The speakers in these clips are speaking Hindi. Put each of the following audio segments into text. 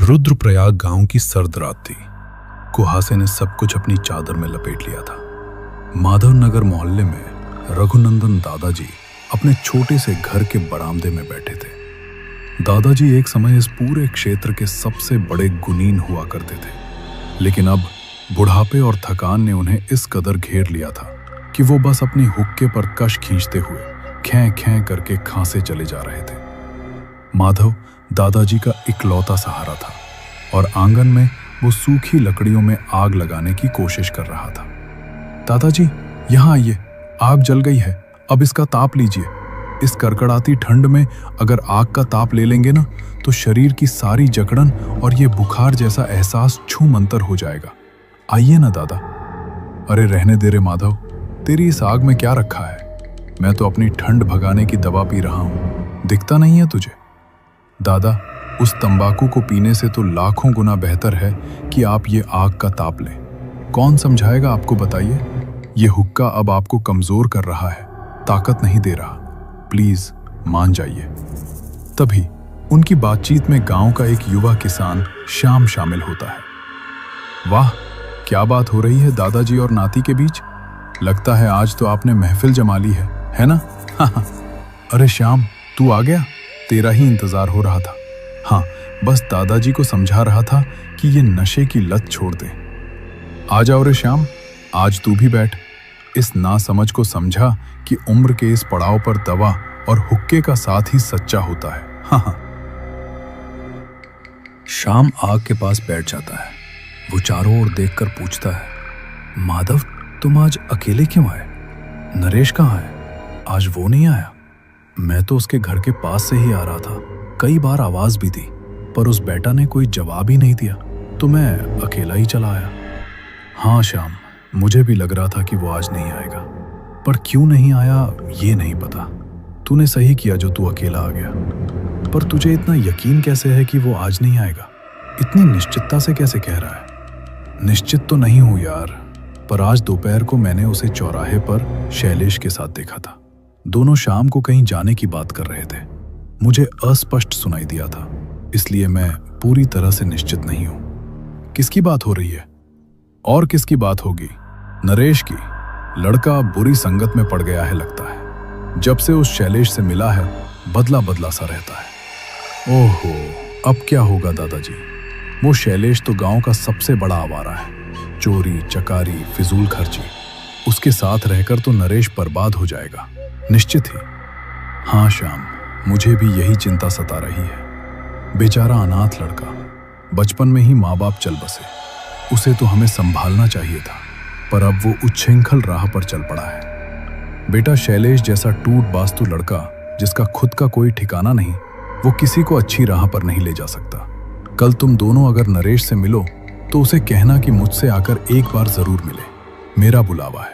रुद्रप्रयाग गांव की सर्द रात थी। कुहासे ने सब कुछ अपनी चादर में लपेट लिया था। माधव नगर मोहल्ले में रघुनंदन दादाजी अपने छोटे से घर के बरामदे में बैठे थे। दादाजी एक समय इस पूरे क्षेत्र के सबसे बड़े गुनीन हुआ करते थे, लेकिन अब बुढ़ापे और थकान ने उन्हें इस कदर घेर लिया था कि वो बस अपनी हुक्के पर कश खींचते हुए खें खें करके खांसे चले जा रहे थे। माधव दादाजी का इकलौता सहारा था और आंगन में वो सूखी लकड़ियों में आग लगाने की कोशिश कर रहा था। दादाजी, यहाँ आइए, आग जल गई है, अब इसका ताप लीजिए। इस कड़कड़ाती ठंड में अगर आग का ताप ले लेंगे ना, तो शरीर की सारी जकड़न और ये बुखार जैसा एहसास छू मंतर हो जाएगा। आइए ना दादा। अरे रहने दे रे माधव, तेरी इस आग में क्या रखा है? मैं तो अपनी ठंड भगाने की दवा पी रहा हूं, दिखता नहीं है तुझे? दादा, उस तंबाकू को पीने से तो लाखों गुना बेहतर है कि आप ये आग का ताप लें। कौन समझाएगा आपको, बताइए? ये हुक्का अब आपको कमजोर कर रहा है, ताकत नहीं दे रहा। प्लीज मान जाइए। तभी उनकी बातचीत में गांव का एक युवा किसान श्याम शामिल होता है। वाह, क्या बात हो रही है दादाजी और नाती के बीच। लगता है आज तो आपने महफिल जमा ली है ना? अरे श्याम, तू आ गया, तेरा ही इंतजार हो रहा था। हाँ, बस दादाजी को समझा रहा था कि ये नशे की लत छोड़ दे। आ जाओ रे श्याम, आज तू भी बैठ। इस नासमझ को समझा कि उम्र के इस पड़ाव पर दवा और हुक्के का साथ ही सच्चा होता है। हाँ। श्याम आग के पास बैठ जाता है। वो चारों ओर देखकर पूछता है, माधव, तुम आज अकेले क्यों आए? नरेश कहाँ है? आज वो नहीं आया? मैं तो उसके घर के पास से ही आ रहा था, कई बार आवाज भी दी, पर उस बेटा ने कोई जवाब ही नहीं दिया, तो मैं अकेला ही चला आया। हाँ श्याम, मुझे भी लग रहा था कि वो आज नहीं आएगा, पर क्यों नहीं आया ये नहीं पता। तूने सही किया जो तू अकेला आ गया। पर तुझे इतना यकीन कैसे है कि वो आज नहीं आएगा? इतनी निश्चितता से कैसे कह रहा है? निश्चित तो नहीं हूं यार, पर आज दोपहर को मैंने उसे चौराहे पर शैलेश के साथ देखा था। दोनों शाम को कहीं जाने की बात कर रहे थे। मुझे अस्पष्ट सुनाई दिया था, इसलिए मैं पूरी तरह से निश्चित नहीं हूं। किसकी बात हो रही है? और किसकी बात होगी? नरेश की। लड़का बुरी संगत में पड़ गया है लगता है। जब से उस शैलेश से मिला है, बदला बदला सा रहता है। ओहो, अब क्या होगा दादाजी? वो शैलेश तो गांव का सबसे बड़ा आवारा है। चोरी चकारी, फिजूल खर्ची, उसके साथ रहकर तो नरेश बर्बाद हो जाएगा, निश्चित ही। हाँ श्याम, मुझे भी यही चिंता सता रही है। बेचारा अनाथ लड़का, बचपन में ही माँ बाप चल बसे। उसे तो हमें संभालना चाहिए था, पर अब वो उच्छृंखल राह पर चल पड़ा है। बेटा शैलेश जैसा टूट बास्तु लड़का, जिसका खुद का कोई ठिकाना नहीं, वो किसी को अच्छी राह पर नहीं ले जा सकता। कल तुम दोनों अगर नरेश से मिलो तो उसे कहना कि मुझसे आकर एक बार जरूर मिले, मेरा बुलावा है।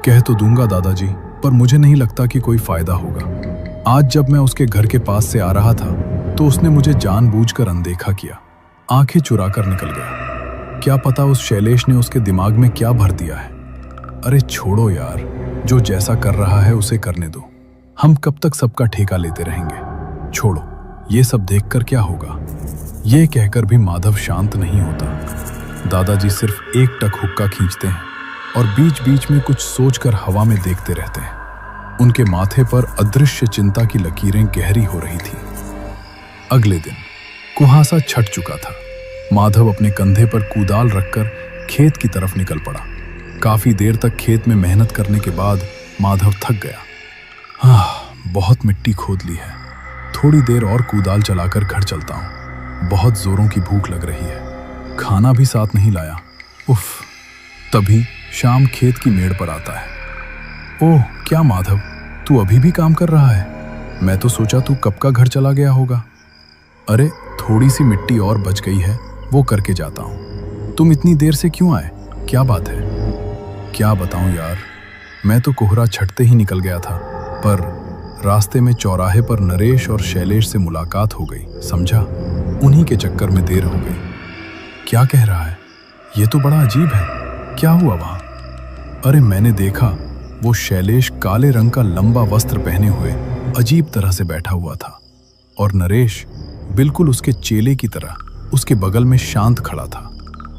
कह तो दूंगा दादाजी, पर मुझे नहीं लगता कि कोई फायदा होगा। आज जब मैं उसके घर के पास से आ रहा था तो उसने मुझे जानबूझकर अनदेखा किया, आंखें चुराकर निकल गया। क्या पता उस शैलेश ने उसके दिमाग में क्या भर दिया है। अरे छोड़ो यार, जो जैसा कर रहा है उसे करने दो। हम कब तक सबका ठेका लेते रहेंगे? छोड़ो, ये सब देखकर क्या होगा। ये कहकर भी माधव शांत नहीं होता। दादाजी सिर्फ एक टक हुक्का खींचते हैं और बीच बीच में कुछ सोचकर हवा में देखते रहते हैं। उनके माथे पर अदृश्य चिंता की लकीरें गहरी हो रही थीं। अगले दिन कुहासा छट चुका था। माधव अपने कंधे पर कुदाल रखकर खेत की तरफ निकल पड़ा। काफी देर तक खेत में मेहनत करने के बाद माधव थक गया। बहुत मिट्टी खोद ली है, थोड़ी देर और कुदाल चलाकर घर चलता हूँ। बहुत जोरों की भूख लग रही है, खाना भी साथ नहीं लाया। उफ। तभी शाम खेत की मेड़ पर आता है। ओह, क्या माधव, तू अभी भी काम कर रहा है? मैं तो सोचा तू कब का घर चला गया होगा। अरे थोड़ी सी मिट्टी और बच गई है, वो करके जाता हूँ। तुम इतनी देर से क्यों आए? क्या बात है? क्या बताऊं यार, मैं तो कोहरा छटते ही निकल गया था, पर रास्ते में चौराहे पर नरेश और शैलेश से मुलाकात हो गई, समझा? उन्हीं के चक्कर में देर हो गई। क्या कह रहा है? ये तो बड़ा अजीब है। क्या हुआ वहां? अरे मैंने देखा, वो शैलेश काले रंग का लंबा वस्त्र पहने हुए अजीब तरह से बैठा हुआ था और नरेश बिल्कुल उसके चेले की तरह उसके बगल में शांत खड़ा था।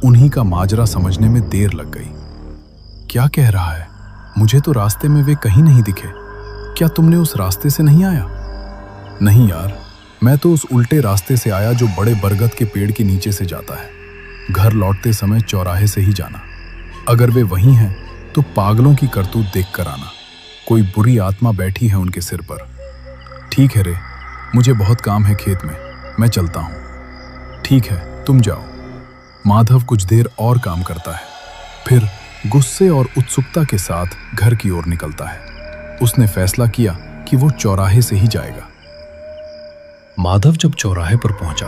उन्हीं का माजरा समझने में देर लग गई। क्या कह रहा है? मुझे तो रास्ते में वे कहीं नहीं दिखे। क्या तुमने उस रास्ते से नहीं आया? नहीं यार, मैं तो उस उल्टे रास्ते से आया जो बड़े बरगद के पेड़ के नीचे से जाता है। घर लौटते समय चौराहे से ही जाना। अगर वे वहीं हैं तो पागलों की करतूत देख कर आना। कोई बुरी आत्मा बैठी है उनके सिर पर। ठीक है रे, मुझे बहुत काम है खेत में, मैं चलता हूं। ठीक है, तुम जाओ। माधव कुछ देर और काम करता है, फिर गुस्से और उत्सुकता के साथ घर की ओर निकलता है। उसने फैसला किया कि वो चौराहे से ही जाएगा। माधव जब चौराहे पर पहुंचा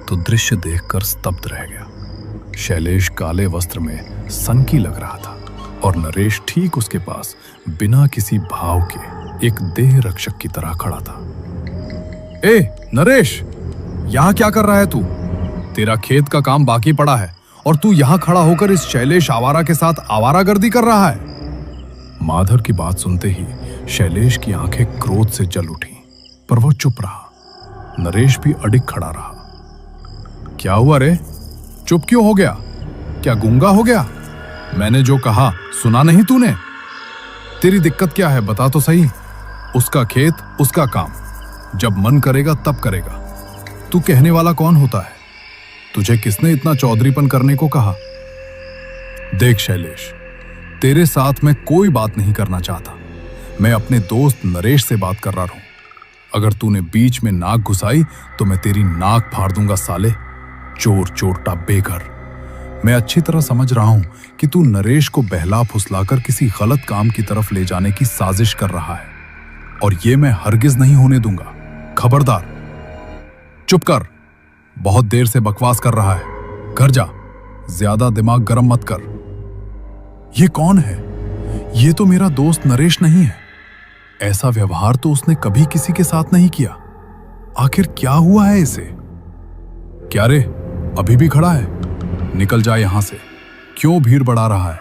तो दृश्य देखकर स्तब्ध रह गया। शैलेश काले वस्त्र में सनकी लग रहा था और नरेश ठीक उसके पास बिना किसी भाव के एक देह रक्षक की तरह खड़ा था। ए नरेश, यहां क्या कर रहा है तू? तेरा खेत का काम बाकी पड़ा है और तू यहां खड़ा होकर इस शैलेश आवारा के साथ आवारागर्दी कर रहा है। माधव की बात सुनते ही शैलेश की आंखें क्रोध से जल उठी, पर वो चुप रहा। नरेश भी अडिग खड़ा रहा। क्या हुआ रे? चुप क्यों हो गया? क्या गूंगा हो गया? मैंने जो कहा सुना नहीं तूने? तेरी दिक्कत क्या है बता तो सही। उसका खेत, उसका काम, जब मन करेगा तब करेगा। तू कहने वाला कौन होता है? तुझे किसने इतना चौधरीपन करने को कहा? देख शैलेश, तेरे साथ मैं कोई बात नहीं करना चाहता। मैं अपने दोस्त नरेश से बात कर रहा हूं। अगर तूने बीच में नाक घुसाई तो मैं तेरी नाक फाड़ दूंगा साले, चोर चोरटा बेघर। मैं अच्छी तरह समझ रहा हूं कि तू नरेश को बहला फुसलाकर किसी गलत काम की तरफ ले जाने की साजिश कर रहा है, और ये मैं हरगिज नहीं होने दूंगा। खबरदार, चुप कर। बहुत देर से बकवास कर रहा है। घर जा, ज्यादा दिमाग गर्म मत कर। ये कौन है? ये तो मेरा दोस्त नरेश नहीं है। ऐसा व्यवहार तो उसने कभी किसी के साथ नहीं किया। आखिर क्या हुआ है इसे? क्या रे, अभी भी खड़ा है? निकल जा यहां से। क्यों भीड़ बढ़ा रहा है?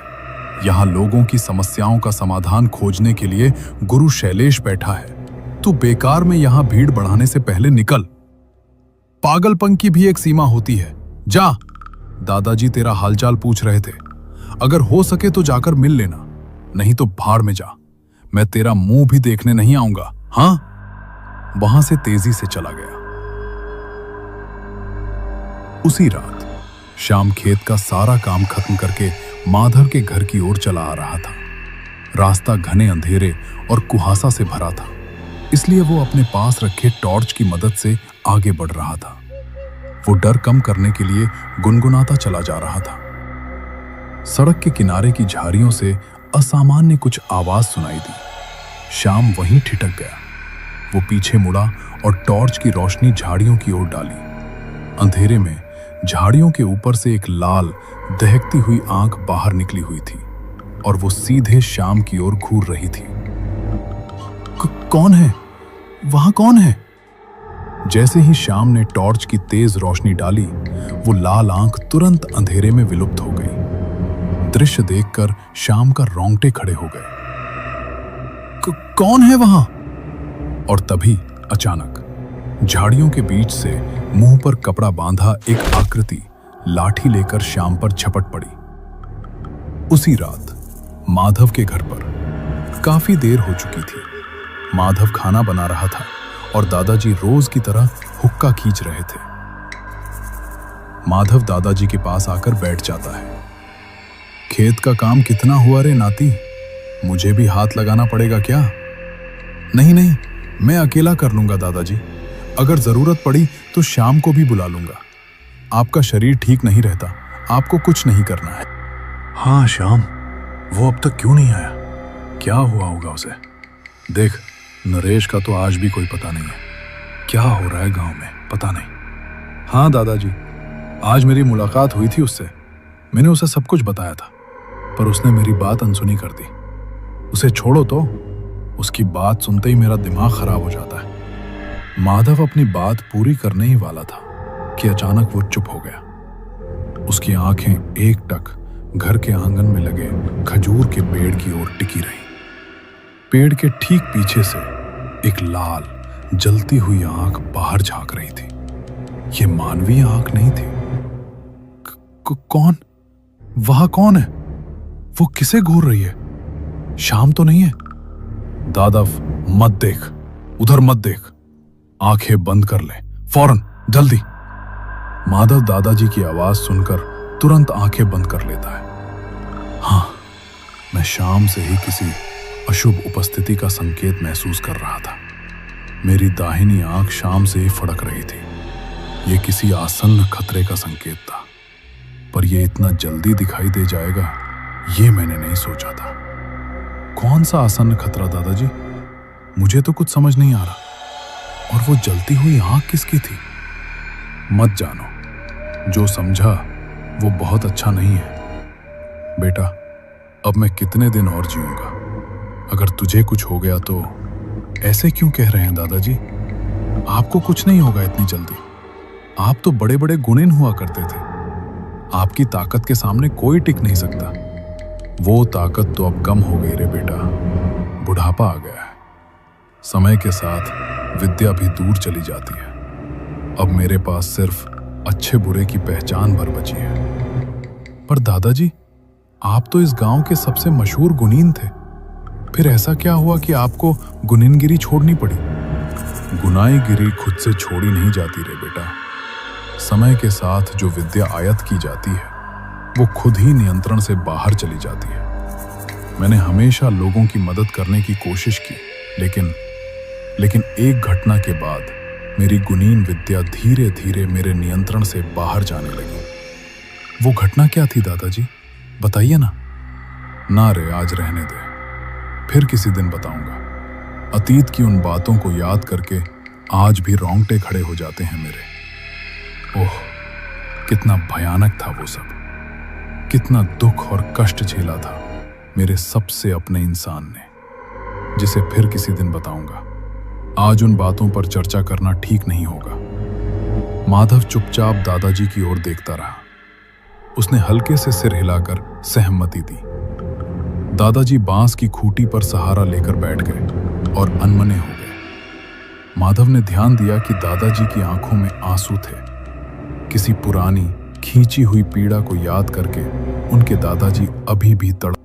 यहां लोगों की समस्याओं का समाधान खोजने के लिए गुरु शैलेश बैठा है। तू बेकार में यहां भीड़ बढ़ाने से पहले निकल। पागलपन की भी एक सीमा होती है। जा, दादाजी तेरा हालचाल पूछ रहे थे। अगर हो सके तो जाकर मिल लेना, नहीं तो भाड़ में जा। मैं तेरा मुंह भी देखने नहीं आऊंगा। हाँ? वहां से तेजी से चला गया। उसी रात श्याम खेत का सारा काम खत्म करके माधव के घर की ओर चला आ रहा था। रास्ता घने अंधेरे और कुहासा से भरा था, इसलिए वो अपने पास रखे टॉर्च की मदद से आगे बढ़ रहा था। वो डर कम करने के लिए गुनगुनाता चला जा रहा था। सड़क के किनारे की झाड़ियों से असामान्य कुछ आवाज सुनाई दी। श्याम वहीं ठिठक गया। वो पीछे मुड़ा और टॉर्च की रोशनी झाड़ियों की ओर डाली। अंधेरे में झाड़ियों के ऊपर से एक लाल दहकती हुई आंख बाहर निकली हुई थी और वो सीधे श्याम की ओर घूर रही थी। कौन है? वहां कौन है? जैसे ही श्याम ने टॉर्च की तेज रोशनी डाली, वो लाल आंख तुरंत अंधेरे में विलुप्त हो गई। दृश्य देखकर श्याम का रोंगटे खड़े हो गए। कौन है वहां? और तभी अचानक झाड़ियों के बीच से मुंह पर कपड़ा बांधा एक आकृति लाठी लेकर श्याम पर झपट पड़ी। उसी रात माधव के घर पर काफी देर हो चुकी थी। माधव खाना बना रहा था और दादाजी रोज की तरह हुक्का खींच रहे थे। माधव दादाजी के पास आकर बैठ जाता है। खेत का काम कितना हुआ रे नाती? मुझे भी हाथ लगाना पड़ेगा क्या? नहीं नहीं, मैं अकेला कर लूंगा दादाजी। अगर जरूरत पड़ी तो शाम को भी बुला लूंगा। आपका शरीर ठीक नहीं रहता, आपको कुछ नहीं करना है। हाँ श्याम, वो अब तक क्यों नहीं आया? क्या हुआ होगा उसे? देख, नरेश का तो आज भी कोई पता नहीं है। क्या हो रहा है गांव में पता नहीं। हाँ दादाजी, आज मेरी मुलाकात हुई थी उससे। मैंने उसे सब कुछ बताया था, पर उसने मेरी बात अनसुनी कर दी। उसे छोड़ो तो, उसकी बात सुनते ही मेरा दिमाग खराब हो जाता है। माधव अपनी बात पूरी करने ही वाला था कि अचानक वो चुप हो गया। उसकी आंखें एकटक घर के आंगन में लगे खजूर के पेड़ की ओर टिकी रहीं। पेड़ के ठीक पीछे से एक लाल जलती हुई आंख बाहर झांक रही थी। ये मानवीय आंख नहीं थी, कौन? वहां कौन है? वो किसे घूर रही है? शाम तो नहीं है? दादा, मत देख, उधर मत देख, आंखें बंद कर ले फौरन, जल्दी। माधव दादाजी की आवाज सुनकर तुरंत आंखें बंद कर लेता है। हाँ, मैं शाम से ही किसी अशुभ उपस्थिति का संकेत महसूस कर रहा था। मेरी दाहिनी आंख शाम से ही फड़क रही थी। यह किसी आसन्न खतरे का संकेत था, पर यह इतना जल्दी दिखाई दे जाएगा, यह मैंने नहीं सोचा था। कौन सा आसन्न खतरा दादाजी? मुझे तो कुछ समझ नहीं आ रहा। और वो जलती हुई आंख किसकी थी? मत जानो, जो समझा वो बहुत अच्छा नहीं है। बेटा, अब मैं कितने दिन और जीऊंगा? अगर तुझे कुछ हो गया तो ऐसे क्यों कह रहे हैं दादाजी? आपको कुछ नहीं होगा इतनी जल्दी। आप तो बड़े बड़े गुणीन हुआ करते थे। आपकी ताकत के सामने कोई टिक नहीं सकता। वो ताकत तो अब कम हो गई रे बेटा, बुढ़ापा आ गया है। समय के साथ विद्या भी दूर चली जाती है। अब मेरे पास सिर्फ अच्छे बुरे की पहचान भर बची है। पर दादाजी, आप तो इस गांव के सबसे मशहूर गुनीन थे। फिर ऐसा क्या हुआ कि आपको गुनीनगिरी छोड़नी पड़ी? गुनाईगिरी खुद से छोड़ी नहीं जाती रे बेटा। समय के साथ जो विद्या आयत की जाती है वो खुद ही नियंत्रण से बाहर चली जाती है। मैंने हमेशा लोगों की मदद करने की कोशिश की, लेकिन एक घटना के बाद मेरी गुनीन विद्या धीरे धीरे मेरे नियंत्रण से बाहर जाने लगी। वो घटना क्या थी दादाजी? बताइए ना। ना रे, आज रहने दे, फिर किसी दिन बताऊंगा। अतीत की उन बातों को याद करके आज भी रोंगटे खड़े हो जाते हैं मेरे। ओह, कितना भयानक था वो सब। कितना दुख और कष्ट झेला था मेरे सबसे अपने इंसान ने, जिसे फिर किसी दिन बताऊंगा। आज उन बातों पर चर्चा करना ठीक नहीं होगा। माधव चुपचाप दादाजी की ओर देखता रहा। उसने हल्के से सिर हिलाकर सहमति दी। दादाजी बांस की खूंटी पर सहारा लेकर बैठ गए और अनमने हो गए। माधव ने ध्यान दिया कि दादाजी की आंखों में आंसू थे। किसी पुरानी खींची हुई पीड़ा को याद करके उनके दादाजी अभी भी तड़प